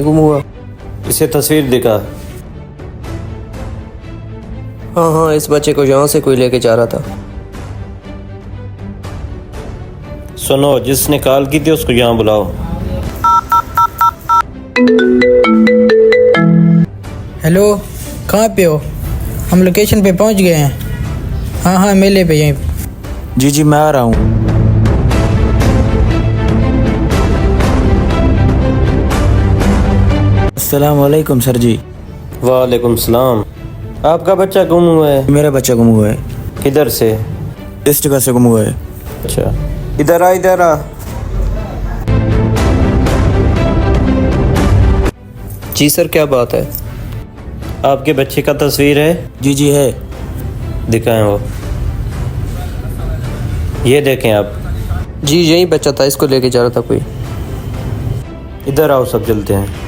गुम हुआ। इसे तस्वीर दिखा। हाँ हाँ, इस बच्चे को यहाँ से कोई लेके जा रहा था। सुनो, जिसने कॉल की थी उसको यहाँ बुलाओ। हेलो, कहाँ पे हो? हम लोकेशन पे पहुँच गए हैं। हाँ हाँ, मेले पे यहीं पे। जी जी, मैं आ रहा हूँ। अस्सलाम वालेकुम सर जी। वालेकुम सलाम। आपका बच्चा गुम हुआ है? मेरा बच्चा गुम हुआ है। किधर से? इस जगह से गुम हुआ है। अच्छा, इधर आ, इधर आ। जी सर, क्या बात है? आपके बच्चे का तस्वीर है? जी जी है। दिखाएं वो। ये देखें आप। जी, यही बच्चा था, इसको लेके जा रहा था कोई। इधर आओ, सब चलते हैं।